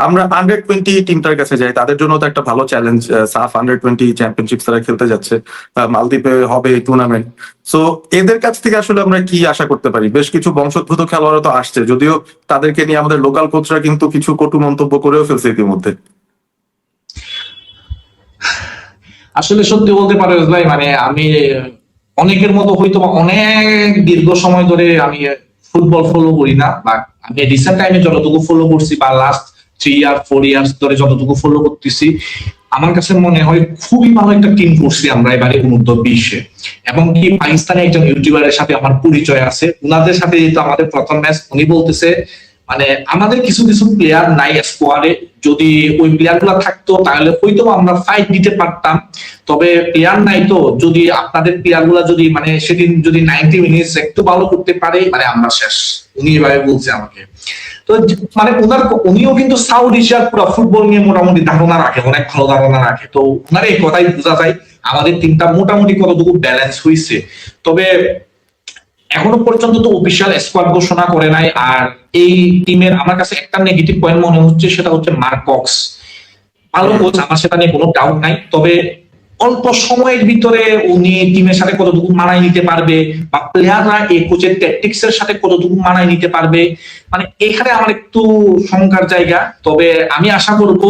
আমরা আন্ডার 20 টিমটার কাছে যাই, তাদের জন্য তো একটা ভালো চ্যালেঞ্জ। সাফ আন্ডার 20 চ্যাম্পিয়নশিপ তারা খেলতে যাচ্ছে, মালদ্বীপে হবে এই টুর্নামেন্ট। সো এদের কাছ থেকে আসলে আমরা কি আশা করতে পারি? বেশ কিছু বংশোদ্ভূত খেলোয়াড় তো আসছে, যদিও তাদেরকে নিয়ে আমাদের লোকাল কোচরা কিন্তু কিছু কটু মন্তব্য করেও ফেলছে ইতিমধ্যে। আসলে সত্যি বলতে পারো ভাই, মানে আমি অনেকের মতো হয়তো বা অনেক দীর্ঘ সময় ধরে আমি ফুটবল ফলো করি না, বা আমি রিসেন্ট টাইমে যতটুকু ফলো করছি বা লাস্ট 3 ইয়ার 4 ইয়ার্স ধরে যতটুকু ফলো করতেছি, আমার কাছে মনে হয় খুবই ভালো একটা টিম করছি আমরা এবারে অনূর্ধ্ব 20-এ। এবং কি পাকিস্তানি একজন ইউটিউবারের সাথে আমার পরিচয় আছে, উনাদের সাথে যেহেতু আমাদের প্রথম ম্যাচ, উনি বলতেছে মানে আমাদের কিছু কিছু প্লেয়ার নাই স্কোয়াডে, যদি ওই প্লেয়ার গুলা থাকতো তাহলে হয়তো আমরা ফাইট দিতে পারতাম, তবে প্লেয়ার নাই, তো যদি আপনাদের প্লেয়ার গুলা যদি মানে সেদিন যদি 90 মিনিটস একটু ভালো করতে পারে মানে আমরা শেষ। উনি এভাবে বলছে আমাকে। তো মানে উনিও কিন্তু সাউথ এশিয়ার পুরো ফুটবল নিয়ে মোটামুটি ধারণা রাখে, অনেক ভালো ধারণা রাখে। তো ওনার এই কথাই বোঝা যায় আমাদের টিমটা মোটামুটি কতটুকু ব্যালেন্স হয়েছে। তবে এখনো পর্যন্ত তো অফিসিয়াল স্কোয়াড ঘোষণা করে নাই। আর এই টিমের আমার কাছে একটা নেগেটিভ পয়েন্ট মনে হচ্ছে, সেটা হচ্ছে মার্ক কক্স। ভালো কোচ, আমার সেটা নিয়ে কোনো ডাউট নাই, তবে অল্প সময়ের ভিতরে উনি টিমের সাথে কতটুকু মানায় নিতে পারবে, বা প্লেয়াররা এই কোচের ট্যাকটিক্স এর সাথে কতটুকু মানায় নিতে পারবে, মানে এখানে আমার একটু শঙ্কার জায়গা। তবে আমি আশা করবো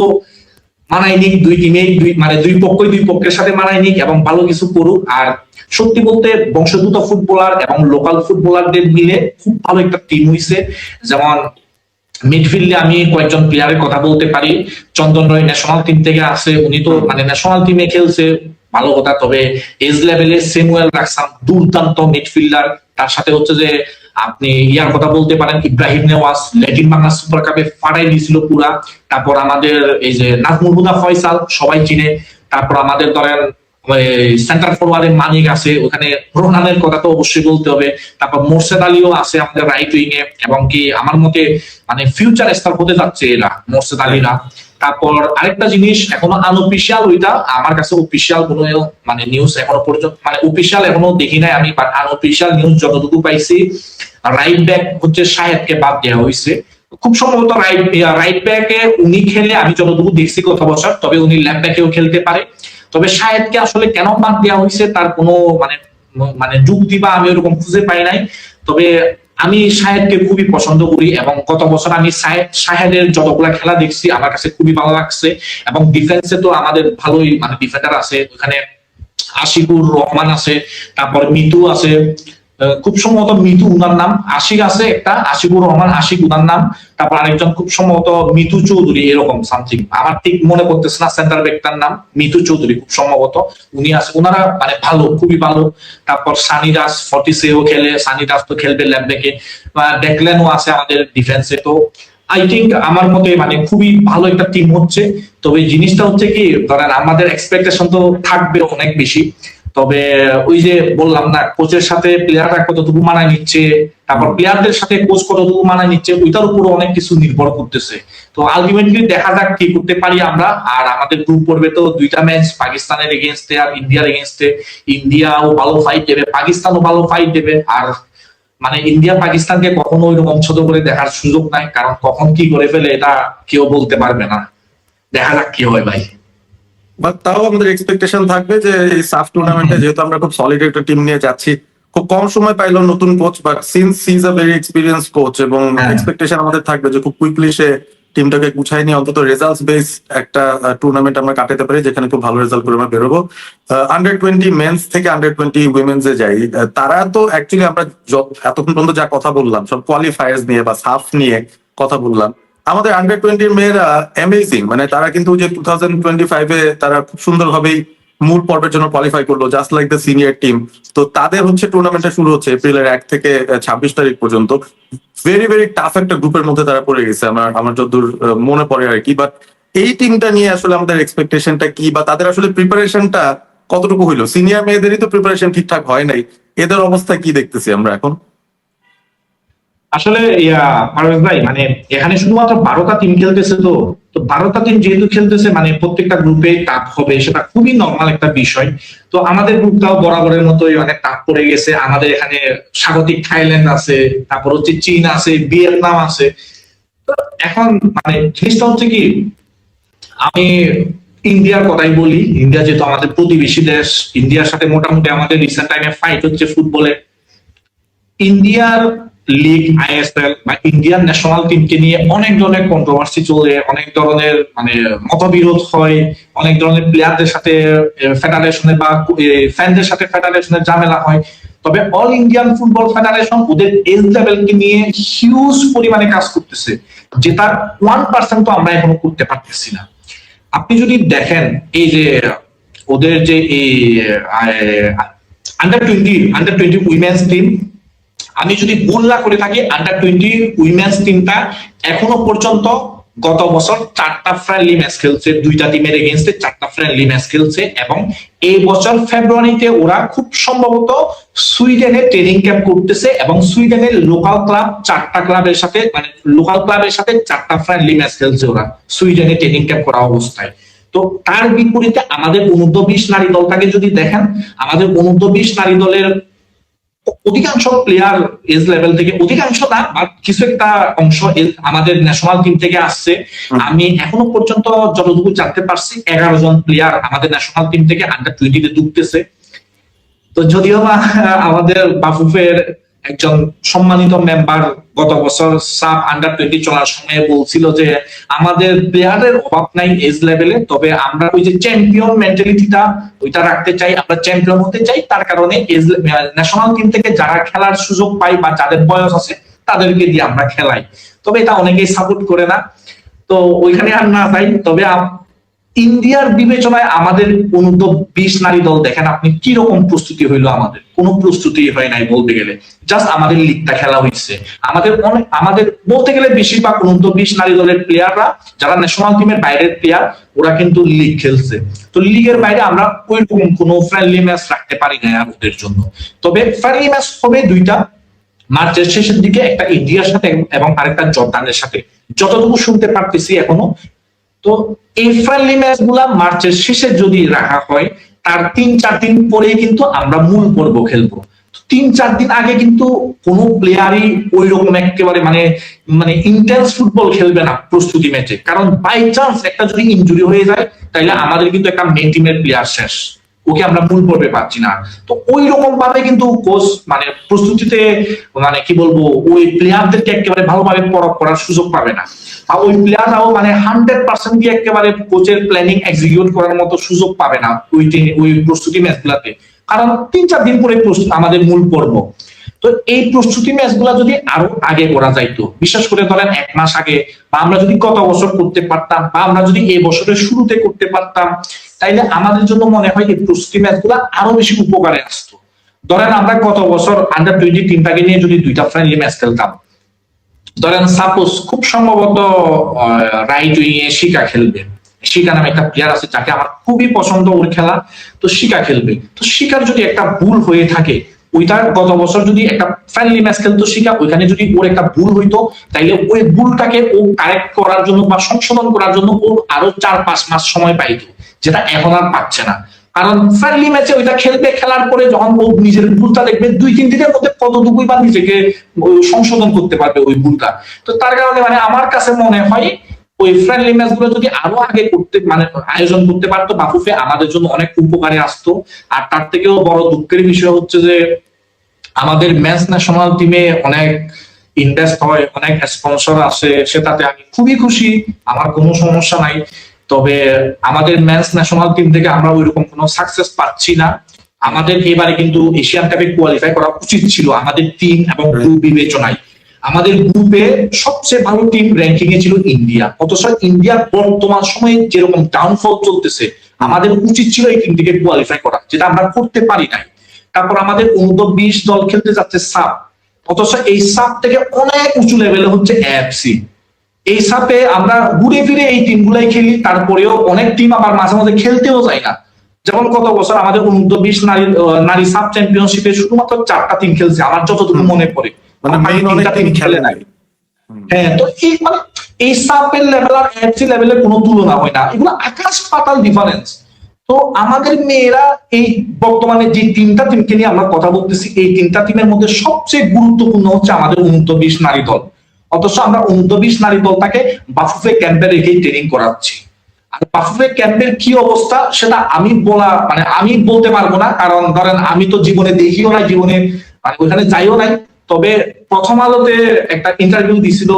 মানায় নিক, দুই টিমে মানে দুই পক্ষই দুই পক্ষের সাথে মানায় নিক এবং ভালো কিছু করুক। আর সত্যি বলতে বংশোদ্ভূত ফুটবলার এবং লোকাল ফুটবলারদের মিলে খুব ভালো একটা টিম হইছে। যেমন মিডফিল্ডে আমি কয়েকজন প্লেয়ারের কথা বলতে পারি। চন্দন রয় ন্যাশনাল টিম থেকে আসে, উনি তো মানে ন্যাশনাল টিমে খেলছে, ভালো কথা। তবে এজ লেভেলে স্যামুয়েল রাখসাম দুর্দান্ত মিডফিল্ডার। তার সাথে হচ্ছে যে আপনি ইয়ার কথা বলতে পারেন ইব্রাহিম নেওয়াজ, ল্যাটিন বাংলা সুপার কাপে ফাটাই দিয়েছিল পুরা। তারপর আমাদের এই যে নাজমুল হুদা ফয়সাল, সবাই চিনে। তারপর আমাদের ধরেন সেন্টার ফরওয়ার্ডে মানিক আছে, ওখানে রোহানের কথা তো অবশ্যই বলতে হবে। তারপর মোর্শেদ আলীও আছে আমাদের রাইট উইং এ, এবং কি আমার মতে মানে ফিউচার স্টার হতে যাচ্ছে এরা, মোর্শেদ আলীরা। তারপর আরেকটা জিনিস এখনো আনঅফিসিয়াল, ওইটা আমার কাছে অফিসিয়াল কোনো মানে নিউজ এখনো পর্যন্ত মানে অফিসিয়াল এখনো দেখি নাই আমি, বাট আনঅফিসিয়াল নিউজ যতটুকু পাইছি রাইট ব্যাক হচ্ছে শাহেদকে বাদ দেওয়া হয়েছে। খুব সম্ভবত রাইট ব্যাকে উনি খেলে, আমি যতটুকু দেখছি কথা বসার, তবে উনি লেফট ব্যাকেও খেলতে পারে। তবে শাহেদকে আসলে কেন বাদ দেওয়া হয়েছে তার কোনো মানে মানে যুক্তি বা আমি ওরকম খুঁজে পাই নাই। তবে আমি শাহেদকে খুবই পছন্দ করি, এবং গত বছর আমি শাহেদের যতগুলা খেলা দেখছি আমার কাছে খুবই ভালো লাগছে। এবং ডিফেন্সে তো আমাদের ভালোই মানে ডিফেন্ডার আছে, ওখানে আশিকুর রহমান আছে, তারপর মিতু আছে, খুব সম্ভবত মিতু উনার নাম, আশিক আছে একটা, আশিকুর রহমান আশিক উনার নাম। তারপর আরেকজন খুব সম্ভবত মিতু চৌধুরী এরকম সামথিং, আমার ঠিক মনে পড়তেছে না সেন্টার ব্যাকটার নাম, মিতু চৌধুরী খুব সম্ভবত উনি আছে। ওনারা মানে ভালো, খুবই ভালো। তারপর সানিরাজ 40 খেলে, সানিরাজ তো খেলবে লেফট ব্যাকে, ডেকলেনও আছে আমাদের ডিফেন্সে। তো আই থিঙ্ক আমার মতে মানে খুবই ভালো একটা টিম হচ্ছে। তবে জিনিসটা হচ্ছে কি, ধরেন আমাদের এক্সপেকটেশন তো থাকবে অনেক বেশি, তবে ওই যে বললাম না, কোচের সাথে প্লেয়াররা কতটুকু মানায় নিচ্ছে, তারপর প্লেয়ারদের সাথে কোচ কতটুকু মানায় নিচ্ছে, ওইটার উপর অনেক কিছু নির্ভর করতেছে। তো আলটিমেটলি দেখা যাক কি করতে পারি আমরা। আর আমাদের গ্রুপ পর্বে তো দুইটা ম্যাচ, পাকিস্তানের এগেনস্টে আর ইন্ডিয়ার এগেনস্টে। ইন্ডিয়াও ভালো ফাইট দেবে, পাকিস্তানও ভালো ফাইট দেবে। আর মানে ইন্ডিয়া পাকিস্তানকে কখনো ওইরকম ছোট করে দেখার সুযোগ নাই, কারণ কখন কি করে ফেলে এটা কেউ বলতে পারবে না। দেখা যাক কি হয় ভাই। বাট তাও আমাদের এক্সপেকটেশন থাকবে যে এই সাফ টুর্নামেন্টে যেহেতু আমরা খুব সলিড একটা টিম নিয়ে যাচ্ছি, খুব কম সময় পাইলো নতুন coach, but since he is a very experience coach, এবং এক্সপেকটেশন আমাদের থাকবে যে খুব কুইকলি সে টিমটাকে গুছাই নিয়ে অন্তত রেজাল্টস বেস একটা টুর্নামেন্ট আমরা কাটাতে পারি, যেখানে খুব ভালো রেজাল্ট করে আমরা বেরোবো। আন্ডার 20 মেন্স থেকে আন্ডার 20 উইমেন্স এ যাই, তারা তো অ্যাকচুয়ালি আমরা এতক্ষণ পর্যন্ত যা কথা বললাম সব কোয়ালিফায়ার্স নিয়ে বা সাফ নিয়ে কথা বললাম। আমাদের আন্ডার 20 মেয়েরা অ্যামেজিং, মানে তারা কিন্তু যে 2025-এ তারা খুব সুন্দরভাবেই মূল পর্বের জন্য কোয়ালিফাই করলো, just like the senior team. তো তাদের হচ্ছে টুর্নামেন্টটা শুরু হচ্ছে এপ্রিলের 1 থেকে 26 তারিখ পর্যন্ত। ভেরি ভেরি টাফ একটা গ্রুপের মধ্যে তারা পড়ে গেছে আমার যতদূর মনে পড়ে আর কি। বাট এই টিমটা নিয়ে আসলে আমাদের এক্সপেকটেশনটা কি, বা তাদের আসলে প্রিপারেশনটা কতটুকু হইলো? সিনিয়র মেয়েদেরই তো প্রিপারেশন ঠিকঠাক হয় নাই, এদের অবস্থা কি দেখতেছি আমরা এখন? আসলে পারভেজ ভাই, মানে এখানে শুধুমাত্র 12টা টিম খেলতেছে, তো তো 12টা টিম যেহেতু খেলতেছে মানে প্রত্যেকটা গ্রুপে টাফ হবে, সেটা খুবই নর্মাল একটা বিষয়। তো আমাদের গ্রুপটাও বরাবরের মতোই অনেক টাফ পড়ে গেছে। আমাদের এখানে স্বাগতিক থাইল্যান্ড আছে, তারপর হচ্ছে চীন আছে, ভিয়েতনাম আছে। তো এখন মানে জিনিসটা হচ্ছে কি, আমি ইন্ডিয়ার কথাই বলি। ইন্ডিয়া যেহেতু আমাদের প্রতিবেশী দেশ, ইন্ডিয়ার সাথে মোটামুটি আমাদের রিসেন্ট টাইমে ফাইট হচ্ছে ফুটবলে। ইন্ডিয়ার লিগ আইএসএল বা ইন্ডিয়ান ন্যাশনাল টিমকে নিয়ে অনেক ধরনের কন্ট্রোভার্সি চলে, অনেক ধরনের মানে মতবিরোধ হয়, অনেক ধরনের প্লেয়ারদের সাথে ফেডারেশনে বা ফ্যানদের সাথে ফেডারেশনের ঝামেলা হয়। তবে অল ইন্ডিয়ান ফুটবল ফেডারেশন ওদের এজ লেভেলকে নিয়ে হিউজ পরিমাণে কাজ করতেছে, যেটা 1% তো আমরা এখনো করতে পারতেছি না। আপনি যদি দেখেন এই যে ওদের যে এই আন্ডার 20 উইমেন্স টিম, আমি যদি ভুল না করে থাকি আন্ডার 20 উইমেন্স টিমটা এখনো পর্যন্ত গত বছর 4টা ফ্রেন্ডলি ম্যাচ খেলছে, 2টা টিমের এগেইনস্টে 4টা ফ্রেন্ডলি ম্যাচ খেলছে, এবং এই বছর ফেব্রুয়ারিতে ওরা খুব সম্ভবত সুইডেনে ট্রেনিং ক্যাম্প করতেছে, এবং সুইডেনের লোকাল ক্লাব 4টা ক্লাবের সাথে মানে লোকাল ক্লাবের সাথে 4টা ফ্রেন্ডলি ম্যাচ খেলছে ওরা সুইডেনে ট্রেনিং ক্যাম্প করা অবস্থায়। তো তার বিপরীতে আমাদের অনূর্ধ্ব-20 নারী দলটাকে যদি দেখেন, আমাদের অনূর্ধ্ব-20 নারী দলের অধিকাংশ প্লেয়ার এজ লেভেল থেকে, অধিকাংশ না কিছু একটা অংশ আমাদের ন্যাশনাল টিম থেকে আসছে। আমি এখনো পর্যন্ত যতটুকু জানতে পারছি 11 জন প্লেয়ার আমাদের ন্যাশনাল টিম থেকে আন্ডার 20 তে ঢুকতেছে। তো যদিও বা আমাদের বাফুফের একজন সম্মানিত মেম্বার গত বছর সাব আন্ডার 20 চলার সময় বলছিল যে আমাদের প্লেয়ারের অভাব নাই এজ লেভেলে, তবে আমরা ওই যে চ্যাম্পিয়ন মেন্টালিটিটা ওইটা রাখতে চাই, আমরা চ্যাম্পিয়ন হতে চাই, তার কারণে ন্যাশনাল টিম থেকে যারা খেলার সুযোগ পাই বা যাদের বয়স আছে তাদেরকে দিয়ে আমরা খেলাই। তবে এটা অনেকেই সাপোর্ট করে না, তো ওইখানে আর না যাই। তবে ইন্ডিয়ার বিবেচনায় আমাদের অনূর্ধ্ব-20 নারী দল দেখেন আপনি কি রকম প্রস্তুতি হইলো, আমাদের কোনো প্রস্তুতি হয় নাই বলতে গেলে, জাস্ট আমাদের লিগটা খেলা হয়েছে। আমাদের বলতে গেলে বেশিরভাগ অনূর্ধ্ব-20 নারী দলের প্লেয়াররা যারা ন্যাশনাল টিমের বাইরের প্লেয়ার, ওরা কিন্তু লিগ খেলছে। তো লিগের বাইরে আমরা ওইরকম কোনো ফ্রেন্ডলি ম্যাচ রাখতে পারি না ওদের জন্য। তবে ফ্রেন্ডলি ম্যাচ হবে 2টা, মার্চের শেষের দিকে একটা ইন্ডিয়ার সাথে এবং আরেকটা জর্দানের সাথে, যতটুকু শুনতে পারতেছি এখনো। তো এই ফ্রেন্ডলি ম্যাচ গুলা মার্চের শেষে যদি রাখা হয়, তার 3-4 দিন পরেই কিন্তু আমরা মূল পর্ব খেলবো। 3-4 দিন আগে কিন্তু কোনো প্লেয়ারই ওই রকম একেবারে মানে ইন্টেন্স ফুটবল খেলবে না প্রস্তুতি ম্যাচে, কারণ বাই চান্স একটা যদি ইনজুরি হয়ে যায় তাহলে আমাদের কিন্তু একটা মেন টিমের প্লেয়ার শেষ, ওকে আমরা মূল পর্বে পাচ্ছি না। তো ওই রকম ভাবে কিন্তু কোচ মানে প্রস্তুতিতে মানে কি বলবো ওই প্লেয়ারদেরকে একেবারে ভালোভাবে পরখ করার সুযোগ পাবে না, আর ওই প্লেয়াররাও মানে 100% দিয়ে একেবারে কোচের প্ল্যানিং এক্সিকিউট করার মতো সুযোগ পাবে না ওই প্রস্তুতি ম্যাচগুলোতে, কারণ 3-4 দিন পরে আমাদের মূল পর্ব। তো এই প্রস্তুতি ম্যাচগুলো যদি আরো আগে করা যাইতো, বিশেষ করে ধরেন 1 মাস আগে, বা আমরা যদি গত বছর করতে পারতাম, বা আমরা যদি এই বছরের শুরুতে করতে পারতাম, তাইলে আমাদের জন্য মনে হয় এই প্রস্তুতি ম্যাচগুলো আরো বেশি উপকারে আসতো। ধরেন আমরা গত বছর আন্ডার 20 টিমটাকে নিয়ে যদি 2টা ফ্রেন্ডলি ম্যাচ খেলতাম, ধরেন সাপোজ খুব সম্ভবত রাইট উইং এ শিকা খেলবে, শিকা নামে একটা প্লেয়ার আছে যাকে আমার খুবই পছন্দ ওর খেলা, তো শিকা খেলবে। তো শিকার যদি একটা ভুল হয়ে থাকে, ওইটা গত বছর যদি একটা ফ্রেন্ডলি ম্যাচ খেলতো শিকা, ওইখানে যদি ওর একটা ভুল হইতো, তাইলে ওই ভুলটাকে ও কারেক্ট করার জন্য বা সংশোধন করার জন্য ও আরো 4-5 মাস সময় পাইতো, যেটা এখন আর পাচ্ছে না। কারণ ফ্রেন্ডলি ম্যাচে ওইটা খেলবে, খেলার পরে যখন ও নিজের ভুলটা দেখবে 2-3 দিনের মধ্যে কতটুকুই বা নিজেকে সংশোধন করতে পারবে ওই ভুলটা। তো তার কারণে মানে আমার কাছে মনে হয় ওই ফ্রেন্ডলি ম্যাচ গুলো যদি আরো আগে করতে মানে আয়োজন করতে পারতো বাফুফে, আমাদের জন্য অনেক উপকারে আসতো। আর তার থেকেও বড় দুঃখের বিষয় হচ্ছে যে আমাদের ম্যাচ ন্যাশনাল টিমে অনেক ইনভেস্ট হয়, অনেক স্পন্সর আসে, সেটাতে আমি খুবই খুশি, আমার কোনো সমস্যা নাই। তবে আমাদের ম্যাচ ন্যাশনাল টিম থেকে আমরা ওইরকম কোনো সাকসেস পাচ্ছি না। আমাদের এবারে কিন্তু এশিয়ান কাপে কোয়ালিফাই করা উচিত ছিল আমাদের টিম এবং গ্রুপ বিবেচনায়। আমাদের গ্রুপে সবচেয়ে ভালো টিম র্যাঙ্কিং এ ছিল ইন্ডিয়া, অথচ ইন্ডিয়ার বর্তমান সময়ে যেরকম ডাউনফল চলতেছে, আমাদের উচিত ছিল এই টিম থেকে কোয়ালিফাই করা, যেটা আমরা করতে পারি নাই। তারপর আমাদের অনূর্ধ্ব-20 দল খেলতে যাচ্ছে সাব, অথচ এই সাব থেকে অনেক উঁচু লেভেলে হচ্ছে এএফসি। এই সাপে আমরা ঘুরে ফিরে এই টিমগুলাই খেলি, তারপরেও অনেক টিম আবার মাঝে মাঝে খেলতেও যায় না। যেমন গত বছর আমাদের অনূর্ধ্ব-20 নারী সাব চ্যাম্পিয়নশিপে শুধুমাত্র 4টা টিম খেলছে আমার যতটুকু মনে পড়ে, মানে মেইন অনেক টিম খেলে নাই। হ্যাঁ, তো এই মানে এই সাপের লেভেল আর এফসি লেভেলের কোনো তুলনা হয় না, এগুলো আকাশ পাতাল ডিফারেন্স। তো আমাদের মেয়েরা এই বর্তমানে যে 3টা টিমকে নিয়ে আমরা কথা বলতেছি, এই 3টা টিমের মধ্যে সবচেয়ে গুরুত্বপূর্ণ হচ্ছে আমাদের অনূর্ধ্ব-20 নারী দল। অথচ আমরা 29 নারী দলটাকে বাফুফে ক্যাম্পে রেখেই ট্রেনিং করাচ্ছি। আর বাফুফে ক্যাম্পের কি অবস্থা সেটা আমি বলতে পারবো না, কারণ ধরেন আমি তো জীবনে দেখিও নাই, জীবনে মানে ওইখানে যাইও নাই। তবে প্রথম আলোতে একটা ইন্টারভিউ দিছিল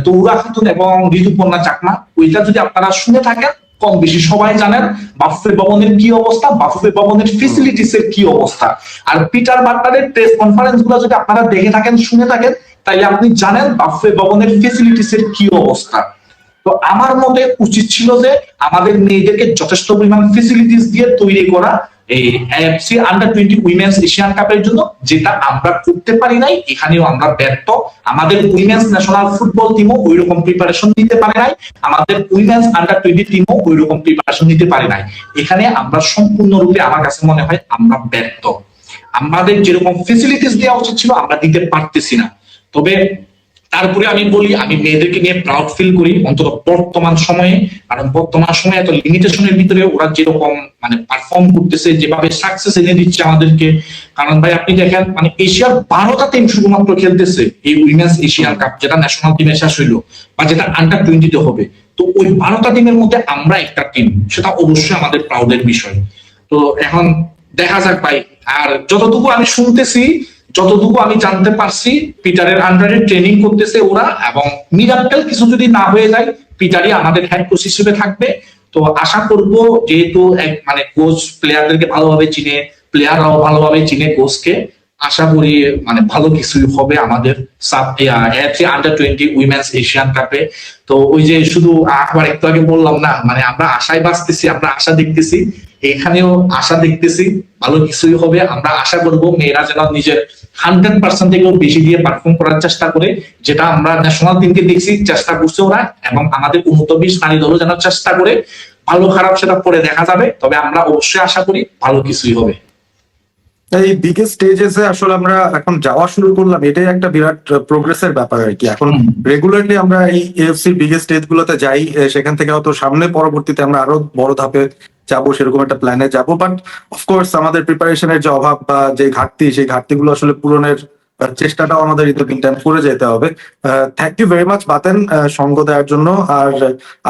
তৌরা খাতুন এবং ঋতুপর্ণা চাকমা, ওইটা যদি আপনারা শুনে থাকেন কম বেশি সবাই জানেন বাফুফে ভবনের কি অবস্থা, বাফুফে ভবনের ফেসিলিটিস এর কি অবস্থা। আর পিটার বাটলারের প্রেস কনফারেন্স গুলো যদি আপনারা দেখে থাকেন শুনে থাকেন তাইলে আপনি জানেন বাফুফে ভবনের ফেসিলিটিস এর কি অবস্থা। তো আমার মতে উচিত ছিল যে আমাদের মেয়েদেরকে যথেষ্ট পরিমাণ ফেসিলিটিস দিয়ে তৈরি করা এই AFC আন্ডার-20 উইমেন্স এশিয়ান কাপের জন্য, যেটা আমরা করতে পারি নাই। এখানেও আমরা ব্যর্থ। আমাদের উইমেন্স ন্যাশনাল ফুটবল টিমও ওইরকম প্রিপারেশন নিতে পারে নাই, আমাদের উইমেন্স আন্ডার-20 টিমও ওইরকম প্রিপারেশন নিতে পারে নাই। এখানে আমরা সম্পূর্ণরূপে আমার কাছে মনে হয় আমরা ব্যর্থ। আমাদের যেরকম ফেসিলিটিস দেওয়া উচিত ছিল আমরা দিতে পারতেছি না। তবে তারপরে আমি বলি, আমি মেয়েদেরকে নিয়ে প্রাউড ফিল করি অন্তত বর্তমান সময়ে, কারণ বর্তমান সময়ে এত লিমিটেশনের ভিতরে ওরা যেরকম মানে পারফর্ম করতেছে, যেভাবে সাকসেস এনে দিচ্ছে আমাদেরকে। কারণ ভাই আপনি দেখেন মানে এশিয়ার 12টা টিম শুধুমাত্র খেলতেছে এই উইমেন্স এশিয়ান কাপ, যেটা ন্যাশনাল টিমে শেষ হইলো বা যেটা আন্ডার-20 তে হবে। তো ওই 12টা টিমের মধ্যে আমরা একটা টিম, সেটা অবশ্যই আমাদের প্রাউডের বিষয়। তো এখন দেখা যাক ভাই। আর যতটুকু আমি শুনতেছি, যতটুকু আমি জানতে পারছি, পিটারের আন্ডারে ট্রেনিং করতেছে ওরা, এবং মিরাক্কেল কিছু যদি না হয়ে যায় পিটারই আমাদের হেড কোচ হিসেবে থাকবে। তো আশা করব, যেহেতু মানে কোচ প্লেয়ারদেরকে ভালোভাবে চিনে, প্লেয়াররাও ভালোভাবে চিনে কোচকে, আশা করি মানে ভালো কিছুই হবে আমাদের AFC আন্ডার-20 উইমেন্স এশিয়ান কাপে। তো ওই যে শুধু আবার একটু আগে বললাম না, মানে আমরা আশায় বাঁচতেছি, আমরা আশা দেখতেছি, এখানেও আশা দেখতেছি ভালো কিছুই হবে। আমরা আশা করব মেয়েরা যেন নিজের 100% থেকেও বেশি দিয়ে পারফর্ম করার চেষ্টা করে, যেটা আমরা ন্যাশনাল টিমকে দেখছি চেষ্টা করছে ওরা, এবং আমাদের 29 নারী দলও যেন চেষ্টা করে। ভালো খারাপ সেটা পরে দেখা যাবে, তবে আমরা অবশ্যই আশা করি ভালো কিছুই হবে। এই বিগেস্ট স্টেজেসে আসলে আমরা এখন যাওয়া শুরু করলাম, এটাই একটা বিরাট প্রোগ্রেসের ব্যাপার আর কি। এখন রেগুলারলি আমরা এই এএফসি বিগেস্ট স্টেজ গুলোতে যাই, সেখান থেকে হয়তো সামনে পরবর্তীতে আমরা আরো বড় ধাপে যাবো, সেরকম একটা প্ল্যানে যাবো। বাট অফকোর্স আমাদের প্রিপারেশনের যে অভাব বা যে ঘাটতি, সেই ঘাটতিগুলো আসলে পূরণের চেষ্টাটাও আমাদের ইন টাইম করে যেতে হবে। Thank you very much Baten সঙ্গ দেওয়ার জন্য। আর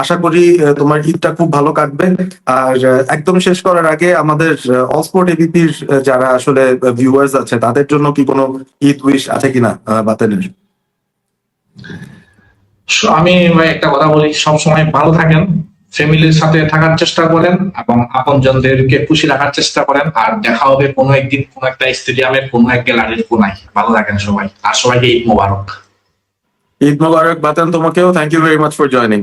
আশা করি তোমার ঈদটা খুব ভালো কাটবে। আর একদম শেষ করার আগে আমাদের অল স্পোর্ট এবিপির যারা আসলে ভিউয়ার্স আছে তাদের জন্য কি কোনো ঈদ উইশ আছে কিনা বাতেনের? আমি ভাই একটা কথা বলি, সবসময় ভালো থাকেন, ফ্যামিলির সাথে থাকার চেষ্টা করেন এবং আপনজনদেরকে খুশি রাখার চেষ্টা করেন। আর দেখা হবে কোনো একদিন কোনো একটা স্টেডিয়ামের কোনো এক গ্যালারির কোনায়। ভালো থাকেন সবাই, আর সবাইকে ঈদ মোবারক। ঈদ মোবারক বাতেন, তোমাকেও thank you very much for joining.